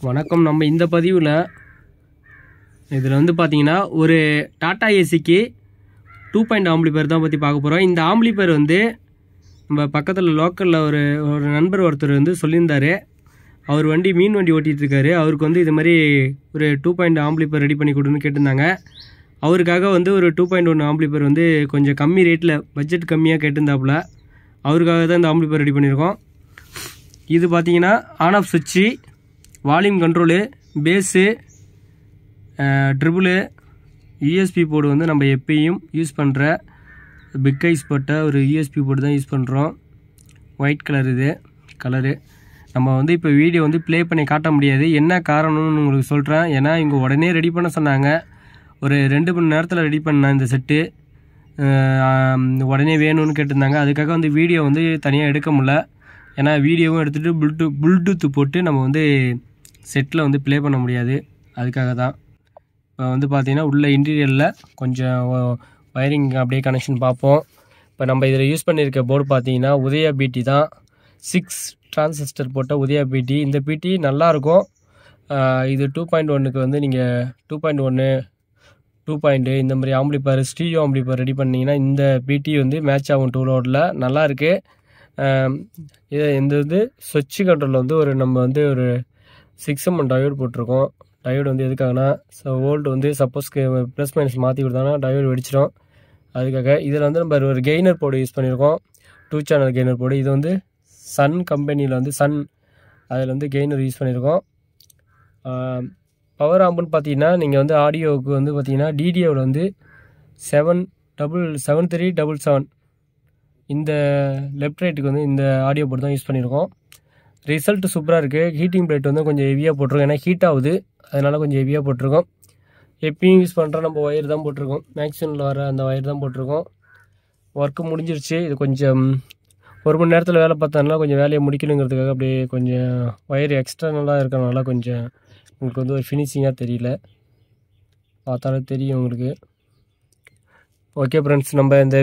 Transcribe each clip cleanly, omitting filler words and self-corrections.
வணக்கம். நம்ம இந்த பதிவில் இதில் வந்து பார்த்தீங்கன்னா ஒரு டாடா ஏசிக்கு 2.0 ஆம்பிளிஃபையர் தான் பற்றி பார்க்க போகிறோம். இந்த ஆம்பிளிஃபையர் வந்து நம்ம பக்கத்தில் லோக்கலில் ஒரு நண்பர் ஒருத்தர் வந்து சொல்லியிருந்தார். அவர் மீன் வண்டி ஓட்டிகிட்டு இருக்காரு. அவருக்கு வந்து இது மாதிரி ஒரு 2.0 ஆம்பிளிஃபையர் ரெடி பண்ணி கொடுன்னு கேட்டிருந்தாங்க. அவருக்காக வந்து ஒரு 2.1 ஆம்பிளிஃபையர் வந்து கொஞ்சம் கம்மி ரேட்டில் பட்ஜெட் கம்மியாக கேட்டிருந்தாப்புல. அவருக்காக தான் இந்த ஆம்பிளிஃபையர் ரெடி பண்ணியிருக்கோம். இது பார்த்தீங்கன்னா ஆன் ஆஃப் சுவிட்சு, volume control, bass, treble, USB port வந்து நம்ம எப்பயும் யூஸ் பண்ணுற பிக் ஐஸ் போட்ட ஒரு யூஎஸ்பி போர்டு தான் யூஸ் பண்ணுறோம். ஒயிட் கலர் இது கலரு. நம்ம வந்து இப்போ வீடியோ வந்து ப்ளே பண்ணி காட்ட முடியாது. என்ன காரணம்னு உங்களுக்கு சொல்கிறேன். ஏன்னா இங்கே உடனே ரெடி பண்ண சொன்னாங்க. ஒரு 2 மணி நேரத்தில் ரெடி பண்ணேன் இந்த செட்டு. உடனே வேணும்னு கேட்டிருந்தாங்க. அதுக்காக வந்து வீடியோ வந்து தனியாக எடுக்க முடியல. ஏன்னா வீடியோவும் எடுத்துகிட்டு ப்ளூடூத் போட்டு நம்ம வந்து செட்டில் வந்து ப்ளே பண்ண முடியாது. அதுக்காக தான். இப்போ வந்து பார்த்திங்கன்னா உள்ள இன்டீரியரில் கொஞ்சம் வயரிங் அப்படியே கனெக்ஷன் பார்ப்போம். இப்போ நம்ம இதில் யூஸ் பண்ணியிருக்க போர்டு பார்த்தீங்கன்னா உதயா பிடி தான். 6 டிரான்சிஸ்டர் போட்ட உதயா பிடி. இந்த பிடி நல்லாயிருக்கும். இது 2.1க்கு வந்து நீங்கள் 2.1 2. இந்த மாதிரி ஆம்பிளிஃபையர், ஸ்டீரியோ ஆம்பிளிஃபையர் ரெடி பண்ணிங்கன்னா இந்த பிடி வந்து மேட்ச் ஆகும் 2 லோடில். நல்லாயிருக்கு. இந்த இது சுவிட்ச் கண்ட்ரோலில் வந்து நம்ம வந்து ஒரு 6M டயோடு போட்டிருக்கோம். டயோடு வந்து எதுக்காகனா வோல்ட் வந்து சப்போஸ் ப்ளஸ் மைனஸ் மாற்றி கொடுத்தாங்கன்னா டயோடு வெடிச்சிடும். அதுக்காக இதில் வந்து நம்ம ஒரு கெய்னர் போர்டு யூஸ் பண்ணியிருக்கோம். 2 சேனல் கெய்னர் போர்டு. இது வந்து சன் கம்பெனியில் வந்து அதில் வந்து கெய்னர் யூஸ் பண்ணியிருக்கோம். பவர் ஆம்புன்னு பார்த்தீங்கன்னா நீங்கள் வந்து ஆடியோவுக்கு வந்து பார்த்தீங்கன்னா டிடிஓவில் வந்து 7377 இந்த லெஃப்ட் ரைட்டுக்கு வந்து இந்த ஆடியோ போர்டு தான் யூஸ் பண்ணியிருக்கோம். ரிசல்ட் சூப்பராக இருக்குது. ஹீட்டிங் பிளேட் வந்து கொஞ்சம் ஹெவியாக போட்டிருக்கோம். ஏன்னா ஹீட் ஆகுது, அதனால் கொஞ்சம் ஹெவியாக போட்டிருக்கோம். எப்பயும் யூஸ் பண்ணுற நம்ம ஒயர் தான் போட்டிருக்கோம். மேக்ஸிமில் வர அந்த ஒயர் தான் போட்டிருக்கோம். ஒர்க்கு முடிஞ்சிருச்சு. இது கொஞ்சம் 1 மணி நேரத்தில் வேலை பார்த்ததுனால கொஞ்சம் வேலையை முடிக்கணுங்கிறதுக்காக அப்படியே கொஞ்சம் ஒயர் எக்ஸ்டர்னலாக இருக்கிறனால கொஞ்சம் உங்களுக்கு வந்து ஒரு ஃபினிஷிங்காக தெரியல. பார்த்தாலே தெரியும் உங்களுக்கு. ஓகே ஃப்ரெண்ட்ஸ், நம்ம இந்த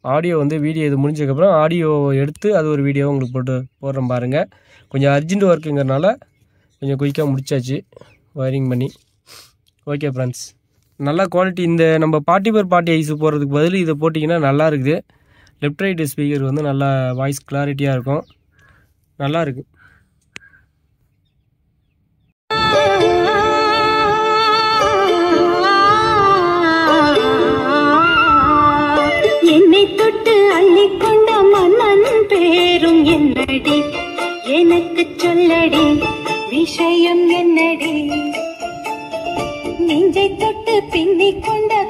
ஆடியோ வந்து இது முடிஞ்சதுக்கப்புறம் ஆடியோ எடுத்து அது ஒரு வீடியோ உங்களுக்கு போடுறோம் பாருங்கள். கொஞ்சம் அர்ஜென்ட் ஒர்க்குங்கிறனால கொஞ்சம் குயிக்காக முடிச்சாச்சு வயரிங் பண்ணி. ஓகே ஃப்ரெண்ட்ஸ், நல்லா குவாலிட்டி. இந்த நம்ம பார்ட்டி ஐஸு போடுறதுக்கு பதில் இதை போட்டிங்கன்னா நல்லா இருக்குது. லெஃப்ட் ரைட்டு ஸ்பீக்கர் வந்து நல்லா வாய்ஸ் கிளாரிட்டியாக இருக்கும். நல்லா இருக்குது. என்னை தொட்டு அள்ளிக்கொண்ட மன்னன் பேரும் என்னடி, எனக்கு சொல்லடி விஷயம் என்னடி, நெஞ்சை தொட்டு பின்னிக் கொண்ட